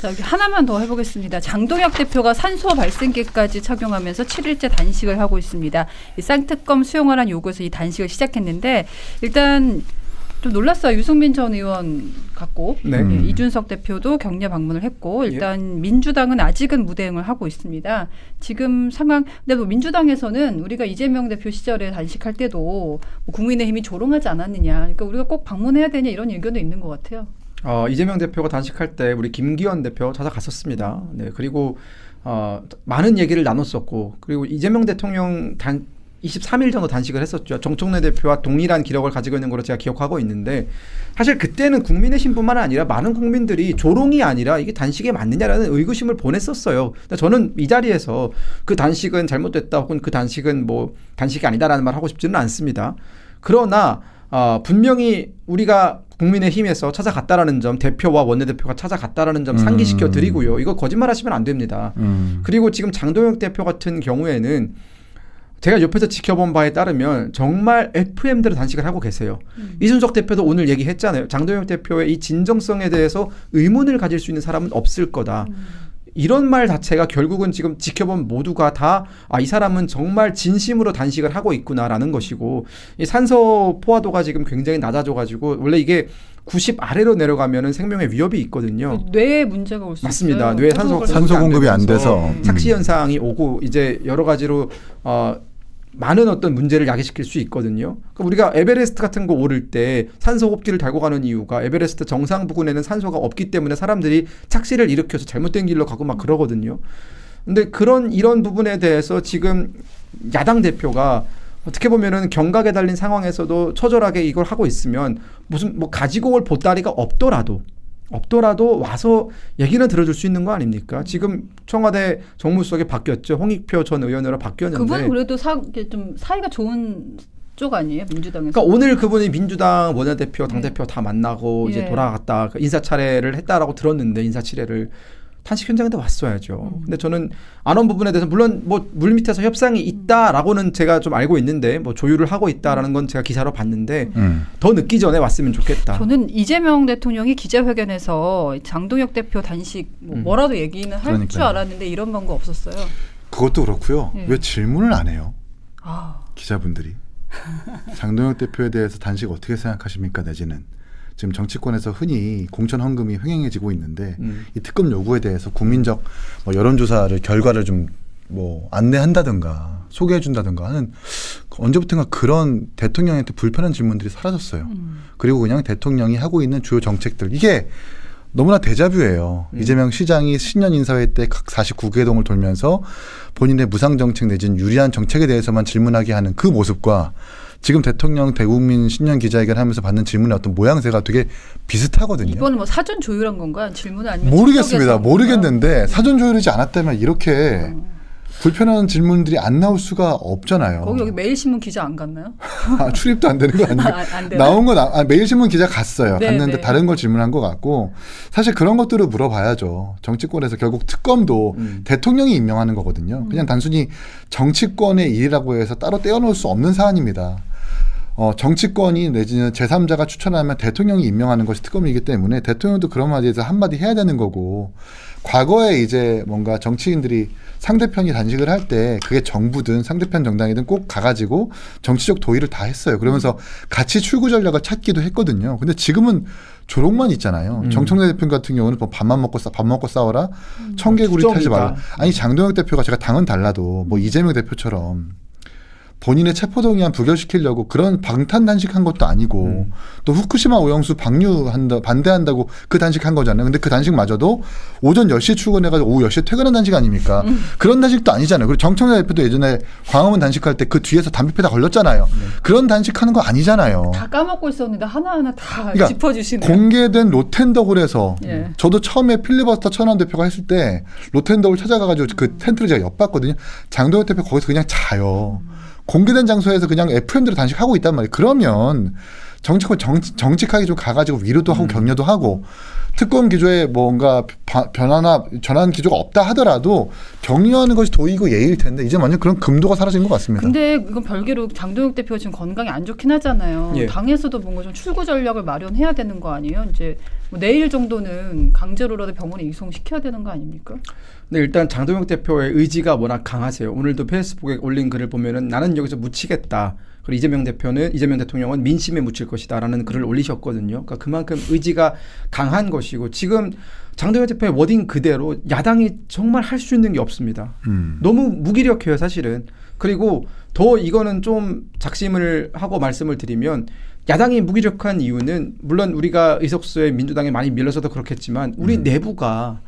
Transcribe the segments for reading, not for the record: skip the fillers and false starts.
자, 여기 하나만 더 해보겠습니다. 장동혁 대표가 산소 발생계까지 착용하면서 7일째 단식을 하고 있습니다. 이 쌍특검 수용하라는 요구에서 이 단식을 시작했는데 일단 좀 놀랐어요. 유승민 전 의원 갖고 네. 예, 이준석 대표도 격려 방문을 했고 일단 민주당은 아직은 무대응을 하고 있습니다. 지금 상황 근데 뭐 민주당에서는 우리가 이재명 대표 시절에 단식할 때도 뭐 국민의힘이 조롱하지 않았느냐. 그러니까 우리가 꼭 방문해야 되냐 이런 의견도 있는 것 같아요. 이재명 대표가 단식할 때 우리 김기현 대표 찾아갔었습니다. 네, 그리고 많은 얘기를 나눴었고 그리고 이재명 대통령 23일 정도 단식을 했었죠. 정청래 대표와 동일한 기록을 가지고 있는 걸로 제가 기억하고 있는데 사실 그때는 국민의힘뿐만 아니라 많은 국민들이 조롱이 아니라 이게 단식에 맞느냐라는 의구심을 보냈었어요. 저는 이 자리에서 그 단식은 잘못됐다 혹은 그 단식은 뭐 단식이 아니다라는 말 하고 싶지는 않습니다. 그러나 분명히 우리가 국민의힘에서 찾아갔다라는 점, 대표와 원내대표가 찾아갔다라는 점 상기시켜 드리고요. 이거 거짓말하시면 안 됩니다. 그리고 지금 장동혁 대표 같은 경우에는 제가 옆에서 지켜본 바에 따르면 정말 FM대로 단식을 하고 계세요. 이준석 대표도 오늘 얘기했잖아요. 장동혁 대표의 이 진정성에 대해서 의문을 가질 수 있는 사람은 없을 거다. 이런 말 자체가 결국은 지금 지켜본 모두가 다 이 사람은 정말 진심으로 단식을 하고 있구나라는 것이고 이 산소 포화도가 지금 굉장히 낮아져가지고 원래 이게 90 아래로 내려가면은 생명의 위협이 있거든요. 뇌에 문제가 올 수 있어요. 맞습니다. 뇌에 산소 공급이 안 돼서 착시 현상이 오고 이제 여러 가지로 많은 어떤 문제를 야기시킬 수 있거든요. 그러니까 우리가 에베레스트 같은 거 오를 때 산소 호흡기를 달고 가는 이유가 에베레스트 정상 부근에는 산소가 없기 때문에 사람들이 착시를 일으켜서 잘못된 길로 가고 막 그러거든요. 근데 이런 부분에 대해서 지금 야당 대표가 어떻게 보면은 경각에 달린 상황에서도 처절하게 이걸 하고 있으면 무슨 뭐 가지고 올 보따리가 없더라도 와서 얘기는 들어줄 수 있는 거 아닙니까? 지금 청와대 정무수석이 바뀌었죠. 홍익표 전 의원으로 바뀌었는데. 그분은 그래도 좀 사이가 좋은 쪽 아니에요? 민주당에서. 그러니까 오늘 그분이 민주당 원내대표, 당대표 다 만나고 이제 돌아갔다. 인사차례를 했다라고 들었는데 인사치레를. 단식 현장에 왔어야죠. 근데 저는 안 온 부분에 대해서 물론 뭐 물밑에서 협상이 있다라고는 제가 좀 알고 있는데 뭐 조율을 하고 있다라는 건 제가 기사로 봤는데 더 늦기 전에 왔으면 좋겠다. 저는 이재명 대통령이 기자회견에서 장동혁 대표 단식 뭐라도 얘기는 할 줄 알았는데 이런 방법 없었어요. 그것도 그렇고요. 왜 질문을 안 해요? 기자분들이. 장동혁 대표에 대해서 단식 어떻게 생각하십니까? 내지는. 지금 정치권에서 흔히 공천 헌금이 횡행해지고 있는데 이 특검 요구에 대해서 국민적 뭐 여론조사를 결과를 좀 뭐 안내한다든가 소개해준다든가 하는 언제부턴가 그런 대통령한테 불편한 질문들이 사라졌어요. 그리고 그냥 대통령이 하고 있는 주요 정책들 이게 너무나 데자뷰예요. 이재명 시장이 신년 인사회 때 각 49개 동을 돌면서 본인의 무상정책 내지는 유리한 정책에 대해서만 질문하게 하는 그 모습과 지금 대통령 대국민 신년 기자회견 하면서 받는 질문의 어떤 모양새가 되게 비슷하거든요. 이번은 뭐 사전 조율한 건가? 질문을 아니면 모르겠습니다. 모르겠는데 사전 조율이지 않았다면 이렇게 불편한 질문들이 안 나올 수가 없잖아요. 여기 매일신문 기자 안 갔나요? 출입도 안 되는 거 아니에요? 안 나온 건 매일신문 기자 갔어요. 네, 갔는데 네. 다른 걸 질문한 것 같고 사실 그런 것들을 물어봐야죠. 정치권에서 결국 특검도 대통령이 임명하는 거거든요. 그냥 단순히 정치권의 일이라고 해서 따로 떼어놓을 수 없는 사안입니다. 정치권이 내지는 제3자가 추천하면 대통령이 임명하는 것이 특검이기 때문에 대통령도 그런 말에 대해서 한마디 해야 되는 거고 과거에 이제 뭔가 정치인들이 상대편이 단식을 할 때 그게 정부든 상대편 정당이든 꼭 가가지고 정치적 도의를 다 했어요. 그러면서 같이 출구 전략을 찾기도 했거든요. 근데 지금은 조롱만 있잖아요. 정청래 대표 같은 경우는 뭐 밥 먹고 싸워라. 청개구리 타지 말라. 아니 장동혁 대표가 제가 당은 달라도 뭐 이재명 대표처럼 본인의 체포동의안 부결시키려고 그런 방탄 단식한 것도 아니고 또 후쿠시마 오염수 반대한다고 그 단식한 거잖아요. 근데 그 단식마저도 오전 10시에 출근해가지고 오후 10시에 퇴근한 단식 아닙니까? 그런 단식도 아니잖아요. 그리고 정청래 대표도 예전에 광화문 단식할 때 그 뒤에서 담배 피다 걸렸잖아요. 그런 단식하는 거 아니잖아요. 다 까먹고 있었는데 하나하나 다 그러니까 짚어주시네요. 공개된 로텐더홀에서 저도 처음에 필리버스터 천안 대표가 했을 때 로텐더홀 찾아가가지고 그 텐트를 제가 엿봤거든요. 장동혁 대표 거기서 그냥 자요. 공개된 장소에서 그냥 FM대로 단식하고 있단 말이에요. 그러면 정치권 정직하게 좀 가가지고 위로도 하고 격려도 하고 특검 기조에 뭔가 변화나 전환 기조가 없다 하더라도 격려하는 것이 도의고 예의일 텐데 이제 완전 그런 금도가 사라진 것 같습니다. 근데 이건 별개로 장동혁 대표가 지금 건강이 안 좋긴 하잖아요. 당에서도 뭔가 좀 출구 전략을 마련해야 되는 거 아니에요? 이제 뭐 내일 정도는 강제로라도 병원에 이송시켜야 되는 거 아닙니까? 네, 일단 장동혁 대표의 의지가 워낙 강하세요. 오늘도 페이스북에 올린 글을 보면은 나는 여기서 묻히겠다. 그리고 이재명 대통령은 민심에 묻힐 것이다라는 글을 올리셨거든요. 그러니까 그만큼 의지가 강한 것이고 지금 장동혁 대표의 워딩 그대로 야당이 정말 할 수 있는 게 없습니다. 너무 무기력해요, 사실은. 그리고 더 이거는 좀 작심을 하고 말씀을 드리면 야당이 무기력한 이유는 물론 우리가 의석수에 민주당에 많이 밀려서도 그렇겠지만 우리 내부가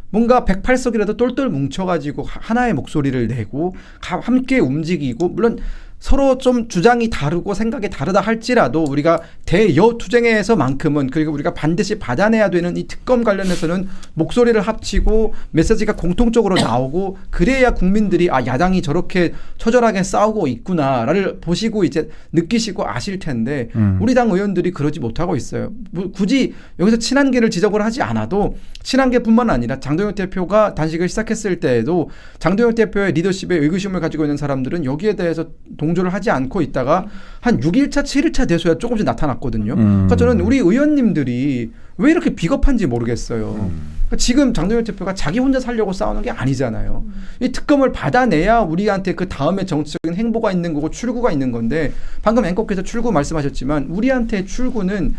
뭔가 108석이라도 똘똘 뭉쳐가지고 하나의 목소리를 내고 함께 움직이고 물론 서로 좀 주장이 다르고 생각이 다르다 할지라도 우리가 대여투쟁에서만큼은 그리고 우리가 반드시 받아내야 되는 이 특검 관련해서는 목소리를 합치고 메시지가 공통적으로 나오고 그래야 국민들이 아 야당이 저렇게 처절하게 싸우고 있구나를 보시고 이제 느끼시고 아실 텐데 우리 당 의원들이 그러지 못하고 있어요. 뭐 굳이 여기서 친한계를 지적을 하지 않아도 친한계뿐만 아니라 장동혁 대표가 단식을 시작했을 때에도 장동혁 대표의 리더십에 의구심을 가지고 있는 사람들은 여기에 대해서 동조를 하지 않고 있다가 한 6일차, 7일차 돼서야 조금씩 나타났거든요. 그러니까 저는 우리 의원님들이 왜 이렇게 비겁한지 모르겠어요. 그러니까 지금 장동혁 대표가 자기 혼자 살려고 싸우는 게 아니잖아요. 이 특검을 받아내야 우리한테 그 다음에 정치적인 행보가 있는 거고 출구가 있는 건데 방금 앵커께서 출구 말씀하셨지만 우리한테 출구는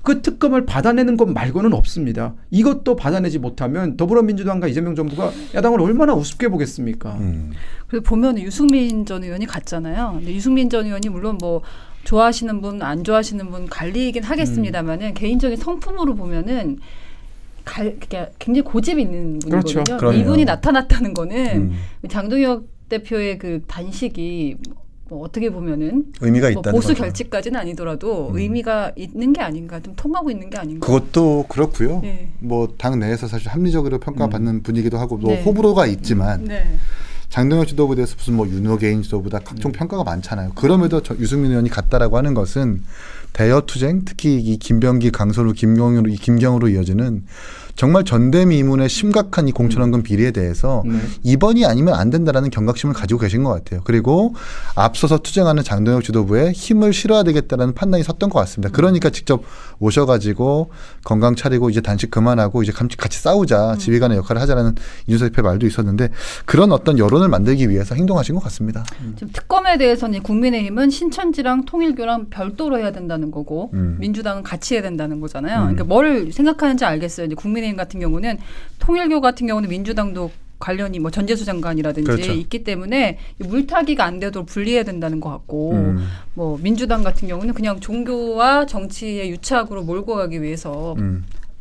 그 특검을 받아내는 것 말고는 없습니다. 이것도 받아내지 못하면 더불어민주당과 이재명 정부가 야당을 얼마나 우습게 보겠습니까? 그래서 보면 유승민 전 의원이 갔잖아요. 근데 유승민 전 의원이 물론 뭐 좋아하시는 분, 안 좋아하시는 분 갈리긴 하겠습니다만은 개인적인 성품으로 보면은 굉장히 고집이 있는 분이거든요. 그렇죠. 이분이 나타났다는 거는 장동혁 대표의 그 단식이 뭐 어떻게 보면은 의미가 뭐 있다는 보수 거죠. 결집까지는 아니더라도 의미가 있는 게 아닌가, 좀 통하고 있는 게 아닌가. 그것도 그렇고요. 네. 뭐 당 내에서 사실 합리적으로 평가받는 분위기도 하고 뭐 네. 호불호가 있지만 네. 장동혁 지도부에 대해서 무슨 뭐 윤호 개인 지도부다 각종 평가가 많잖아요. 그럼에도 유승민 의원이 갔다라고 하는 것은 대여투쟁, 특히 이 김병기, 강선우, 김경으로 이어지는 정말 전대미문의 심각한 이 공천원금 비리에 대해서 이번이 아니면 안 된다라는 경각심을 가지고 계신 것 같아요. 그리고 앞서서 투쟁하는 장동혁 지도부에 힘을 실어야 되겠다라는 판단이 섰던 것 같습니다. 그러니까 직접 오셔가지고 건강 차리고 이제 단식 그만하고 이제 같이 싸우자, 지휘관의 역할을 하자라는 이준석 대표의 말도 있었는데 그런 어떤 여론을 만들기 위해서 행동하신 것 같습니다. 지금 특검에 대해서는 국민의힘은 신천지랑 통일교랑 별도로 해야 된다는 거고 민주당은 같이 해야 된다는 거잖아요. 그러니까 뭘 생각하는지 알겠어요. 이제 국민의힘 같은 경우는 통일교 같은 경우는 민주당도 관련이 뭐 전재수 장관이라든지 그렇죠. 있기 때문에 물타기가 안 되도록 분리해야 된다는 것 같고 뭐 민주당 같은 경우는 그냥 종교와 정치의 유착으로 몰고 가기 위해서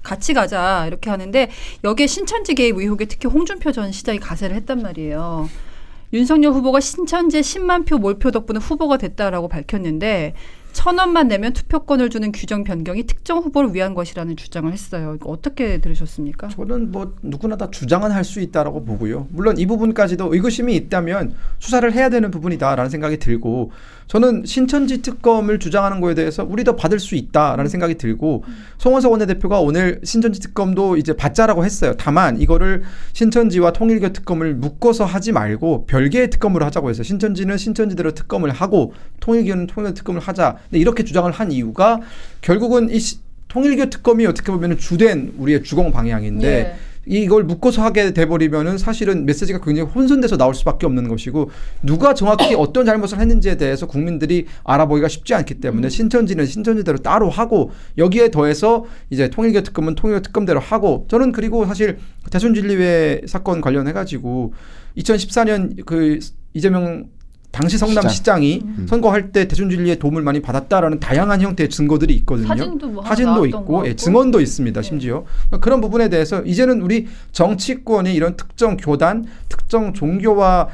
같이 가자 이렇게 하는데 여기에 신천지 개입 의혹에 특히 홍준표 전 시장이 가세를 했단 말이에요. 윤석열 후보가 신천지에 10만 표 몰표 덕분에 후보가 됐다라고 밝혔는데 1,000원만 내면 투표권을 주는 규정 변경이 특정 후보를 위한 것이라는 주장을 했어요. 이거 어떻게 들으셨습니까? 저는 뭐 누구나 다 주장은 할 수 있다라고 보고요. 물론 이 부분까지도 의구심이 있다면 수사를 해야 되는 부분이다라는 생각이 들고 저는 신천지 특검을 주장하는 거에 대해서 우리도 받을 수 있다라는 생각이 들고 송원석 원내대표가 오늘 신천지 특검도 이제 받자라고 했어요. 다만 이거를 신천지와 통일교 특검을 묶어서 하지 말고 별개의 특검으로 하자고 해서 신천지는 신천지대로 특검을 하고 통일교는 통일교 특검을 하자. 근데 이렇게 주장을 한 이유가 결국은 이 통일교 특검이 어떻게 보면 주된 우리의 주공 방향인데 예. 이걸 묶어서 하게 돼버리면은 사실은 메시지가 굉장히 혼선돼서 나올 수밖에 없는 것이고 누가 정확히 어떤 잘못을 했는지에 대해서 국민들이 알아보기가 쉽지 않기 때문에 신천지는 신천지대로 따로 하고 여기에 더해서 이제 통일교 특검은 통일교 특검대로 하고 저는 그리고 사실 대순진리회 사건 관련해가지고 2014년 그 이재명 당시 성남시장이 선거할 때 대순진리의 도움을 많이 받았다라는 다양한 형태의 증거들이 있거든요. 사진도 뭐 하나 사진도 나왔던 있고 거 예, 증언도 있습니다. 네. 심지어 그런 부분에 대해서 이제는 우리 정치권이 이런 특정 교단, 특정 종교와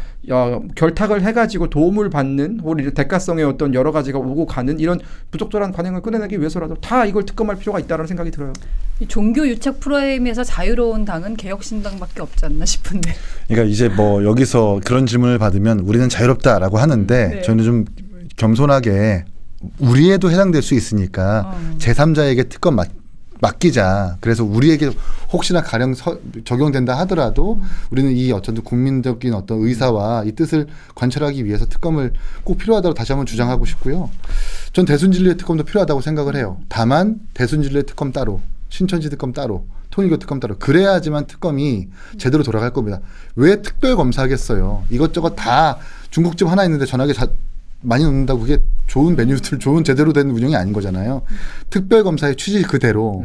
결탁을 해가지고 도움을 받는 혹은 대가성의 어떤 여러 가지가 오고 가는 이런 부적절한 관행을 끊어내기 위해서라도 다 이걸 특검할 필요가 있다는 생각이 들어요. 이 종교 유착 프레임에서 자유로운 당은 개혁신당밖에 없지 않나 싶은데. 그러니까 이제 뭐 여기서 그런 질문을 받으면 우리는 자유롭다라고 하는데 네. 저는 좀 겸손하게 우리에도 해당될 수 있으니까 제3자에게 특검 맡기자. 그래서 우리에게 혹시나 가령 적용된다 하더라도 우리는 이 어떤 국민적인 어떤 의사와 이 뜻을 관철하기 위해서 특검을 꼭 필요하다고 다시 한번 주장하고 싶고요. 전 대순진리의 특검도 필요하다고 생각을 해요. 다만 대순진리의 특검 따로 신천지 특검 따로, 통일교 특검 따로. 그래야지만 특검이 제대로 돌아갈 겁니다. 왜 특별 검사하겠어요? 이것저것 다 중국집 하나 있는데 전화기 많이 넣는다고 그게 좋은 메뉴들, 좋은 제대로 된 운영이 아닌 거잖아요. 특별 검사의 취지 그대로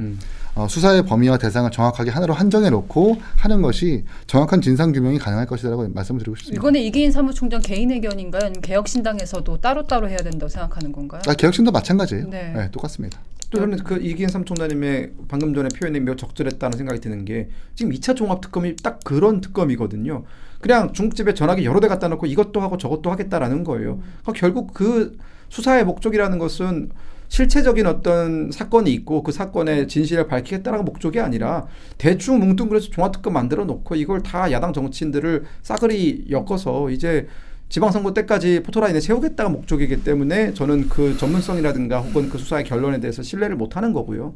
수사의 범위와 대상을 정확하게 하나로 한정해 놓고 하는 것이 정확한 진상 규명이 가능할 것이라고 말씀드리고 싶습니다. 이거는 이기인 사무총장 개인 의견인가요? 아니면 개혁신당에서도 따로따로 해야 된다고 생각하는 건가요? 개혁신도 마찬가지예요. 네. 네, 똑같습니다. 또 저는 그 이기인 사무총장님의 방금 전에 표현이 매우 적절했다는 생각이 드는 게 지금 2차 종합특검이 딱 그런 특검이거든요. 그냥 중국집에 전화기 여러 대 갖다 놓고 이것도 하고 저것도 하겠다라는 거예요. 그러니까 결국 그 수사의 목적이라는 것은 실체적인 어떤 사건이 있고 그 사건의 진실을 밝히겠다라는 목적이 아니라 대충 뭉뚱그려서 종합특검 만들어 놓고 이걸 다 야당 정치인들을 싸그리 엮어서 이제 지방선거 때까지 포토라인에 세우겠다가 목적이기 때문에 저는 그 전문성이라든가 혹은 그 수사의 결론에 대해서 신뢰를 못하는 거고요.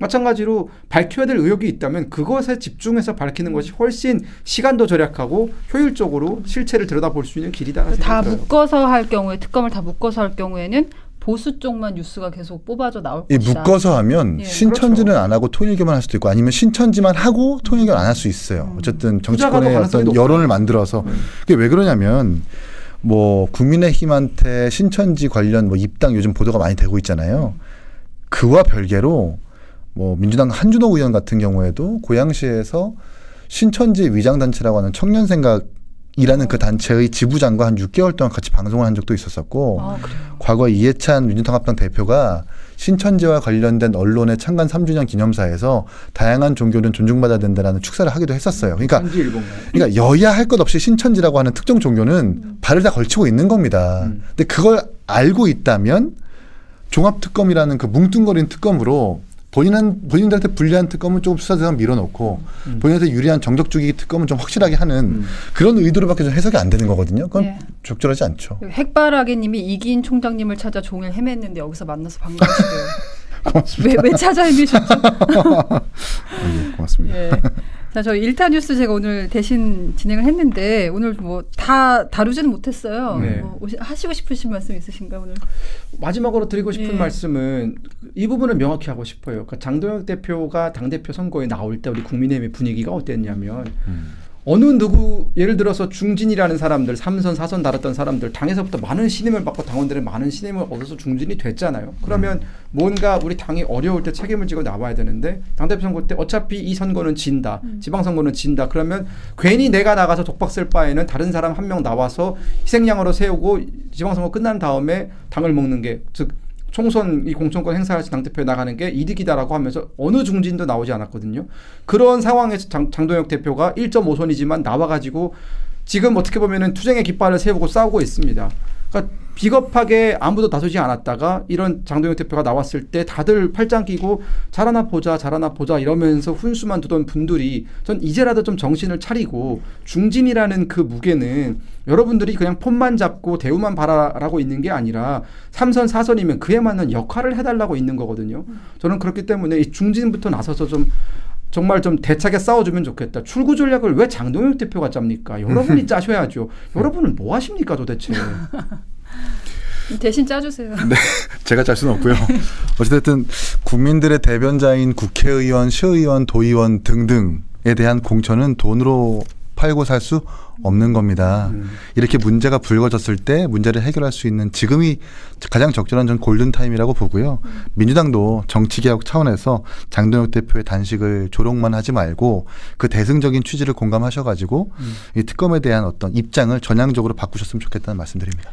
마찬가지로 밝혀야 될 의혹이 있다면 그것에 집중해서 밝히는 것이 훨씬 시간도 절약하고 효율적으로 실체를 들여다볼 수 있는 길이다. 다 묶어서 할 경우에 특검을 다 묶어서 할 경우에는 보수 쪽만 뉴스가 계속 뽑아져 나올 것이다. 묶어서 하면 예. 신천지는 그렇죠. 안 하고 통일교만 할 수도 있고 아니면 신천지만 하고 통일교는 안 할 수 있어요. 어쨌든 정치권의 어떤 여론을 만들어서 그게 왜 그러냐면 뭐 국민의힘한테 신천지 관련 뭐 입당 요즘 보도가 많이 되고 있잖아요. 그와 별개로 뭐 민주당 한준호 의원 같은 경우에도 고양시에서 신천지 위장단체라고 하는 청년생각이라는 그 단체의 지부장과 한 6개월 동안 같이 방송을 한 적도 있었었고 과거 이해찬 민주통합당 대표가 신천지와 관련된 언론의 창간 3주년 기념사에서 다양한 종교는 존중받아야 된다라는 축사를 하기도 했었어요. 그러니까 여야 할 것 없이 신천지라고 하는 특정 종교는 발을 다 걸치고 있는 겁니다. 근데 그걸 알고 있다면 종합특검이라는 그 뭉뚱거린 특검으로 본인들한테 불리한 특검은 조금 수사 대상 밀어놓고 본인한테 유리한 정적주기 특검은 좀 확실하게 하는 그런 의도로밖에 좀 해석이 안 되는 거거든요. 그건 예. 적절하지 않죠. 핵바라기님이 이기인 총장님을 찾아 종일 헤맸는데 여기서 만나서 반가우시대요. 왜 찾아 헤매셨죠? 고맙습니다. 예. 자, 저 1타 뉴스 제가 오늘 대신 진행을 했는데 오늘 뭐 다 다루지는 못했어요. 네. 뭐 하시고 싶으신 말씀 있으신가 오늘? 마지막으로 드리고 싶은 예. 말씀은 이 부분을 명확히 하고 싶어요. 그러니까 장동혁 대표가 당대표 선거에 나올 때 우리 국민의힘의 분위기가 어땠냐면 어느 누구 예를 들어서 중진이라는 사람들 3선 4선 달았던 사람들 당에서부터 많은 신임을 받고 당원들의 많은 신임을 얻어서 중진이 됐잖아요. 그러면 뭔가 우리 당이 어려울 때 책임을 지고 나와야 되는데 당대표 선거 때 어차피 이 선거는 진다. 지방선거는 진다. 그러면 괜히 내가 나가서 독박 쓸 바에는 다른 사람 한 명 나와서 희생양으로 세우고 지방선거 끝난 다음에 당을 먹는 게 즉 총선 이 공천권 행사할 때 당대표에 나가는 게 이득이다라고 하면서 어느 중진도 나오지 않았거든요. 그런 상황에서 장동혁 대표가 1.5선이지만 나와가지고 지금 어떻게 보면은 투쟁의 깃발을 세우고 싸우고 있습니다. 그러니까 비겁하게 아무도 나서지 않았다가 이런 장동혁 대표가 나왔을 때 다들 팔짱 끼고 잘하나 보자 이러면서 훈수만 두던 분들이 전 이제라도 좀 정신을 차리고 중진이라는 그 무게는 여러분들이 그냥 폰만 잡고 대우만 바라라고 있는 게 아니라 3선 4선이면 그에 맞는 역할을 해달라고 있는 거거든요. 저는 그렇기 때문에 이 중진부터 나서서 좀 정말 좀 대차게 싸워주면 좋겠다. 출구 전략을 왜 장동혁 대표가 짭니까? 여러분이 짜셔야죠. 여러분은 뭐 하십니까 도대체. 대신 짜주세요. 네, 제가 짤 수는 없고요. 어쨌든 국민들의 대변자인 국회의원, 시의원, 도의원 등등에 대한 공천은 돈으로 팔고 살 수 없는 겁니다. 이렇게 문제가 불거졌을 때 문제를 해결할 수 있는 지금이 가장 적절한 전 골든타임이라고 보고요. 민주당도 정치개혁 차원에서 장동혁 대표의 단식을 조롱만 하지 말고 그 대승적인 취지를 공감하셔가지고 이 특검에 대한 어떤 입장을 전향적으로 바꾸셨으면 좋겠다는 말씀드립니다.